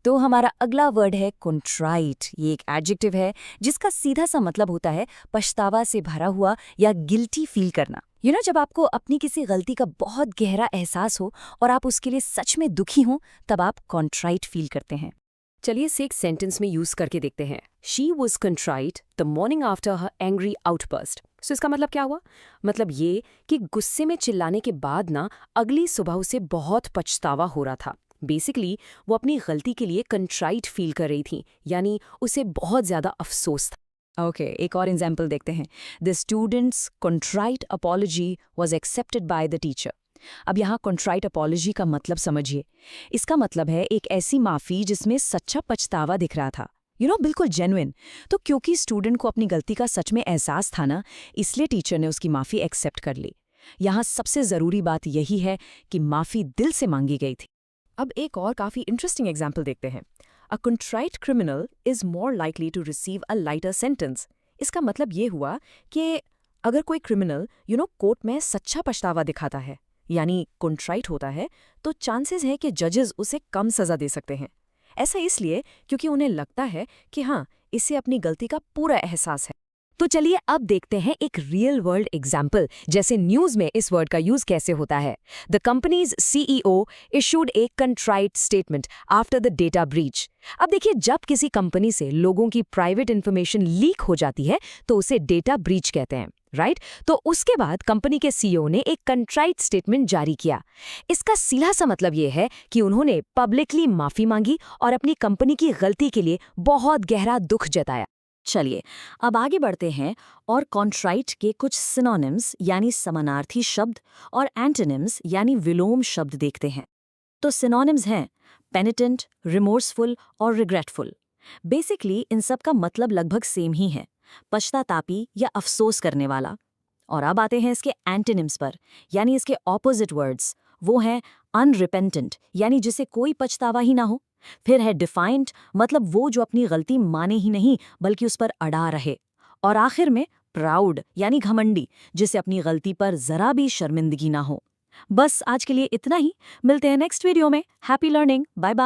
तो हमारा अगला वर्ड है कंट्राइट। ये एक एडजेक्टिव है जिसका सीधा सा मतलब होता है पछतावा से भरा हुआ या गिल्टी फील करना। जब आपको अपनी किसी गलती का बहुत गहरा एहसास हो और आप उसके लिए सच में दुखी हों, तब आप कंट्राइट फील करते हैं। चलिए इसे एक सेंटेंस में यूज करके देखते हैं। She was contrite the morning after her angry outburst. So इसका मतलब क्या हुआ? मतलब ये कि गुस्से में चिल्लाने के बाद ना अगली सुबह उसे बहुत पछतावा हो रहा था। बेसिकली वो अपनी गलती के लिए कंट्राइट फील कर रही थी, यानी उसे बहुत ज्यादा अफसोस था। ओके, एक और एग्जाम्पल देखते हैं। The students contrite apology was accepted by the teacher. अब यहाँ कंट्राइट अपॉलजी का मतलब समझिए। इसका मतलब है एक ऐसी माफ़ी जिसमें सच्चा पछतावा दिख रहा था, बिल्कुल जेन्युइन। तो क्योंकि स्टूडेंट को अपनी गलती का सच में एहसास था ना, इसलिए टीचर ने उसकी माफ़ी एक्सेप्ट कर ली। यहाँ सबसे ज़रूरी बात यही है कि माफ़ी दिल से मांगी गई थी। अब एक और काफी इंटरेस्टिंग एग्जाम्पल देखते हैं। A contrite criminal is more likely to receive a lighter sentence. इसका मतलब ये हुआ कि अगर कोई क्रिमिनल कोर्ट में सच्चा पछतावा दिखाता है, यानी कंट्राइट होता है, तो चांसेस हैं कि जजेस उसे कम सजा दे सकते हैं। ऐसा इसलिए क्योंकि उन्हें लगता है कि हाँ, इसे अपनी गलती का पूरा एहसास है। तो चलिए अब देखते हैं एक रियल वर्ल्ड एग्जाम्पल, जैसे न्यूज में इस वर्ड का यूज कैसे होता है। The company's CEO issued a contrite statement after the data breach. अब देखिए, जब किसी कंपनी से लोगों की प्राइवेट इंफॉर्मेशन लीक हो जाती है तो उसे डेटा ब्रीच कहते हैं, राइट? तो उसके बाद कंपनी के CEO ने एक कंट्राइट स्टेटमेंट जारी किया। इसका सीधा सा मतलब ये है कि उन्होंने पब्लिकली माफी मांगी और अपनी कंपनी की गलती के लिए बहुत गहरा दुख जताया। चलिए अब आगे बढ़ते हैं और कॉन्ट्राइट के कुछ सिनोनिम्स यानी समानार्थी शब्द और एंटोनिम्स यानी विलोम शब्द देखते हैं। तो सिनोनिम्स हैं पेनिटेंट, रिमोर्सफुल और रिग्रेटफुल। बेसिकली इन सब का मतलब लगभग सेम ही है, पश्चातापी या अफसोस करने वाला। और अब आते हैं इसके एंटोनिम्स पर, यानी इसके ऑपोजिट वर्ड्स। वो हैं अनरिपेंटेंट, यानी जिसे कोई पछतावा ही ना हो। फिर है डिफाइंट, मतलब वो जो अपनी गलती माने ही नहीं बल्कि उस पर अड़ा रहे। और आखिर में प्राउड, यानी घमंडी, जिसे अपनी गलती पर जरा भी शर्मिंदगी ना हो। बस आज के लिए इतना ही। मिलते हैं नेक्स्ट वीडियो में। Happy learning. Bye bye.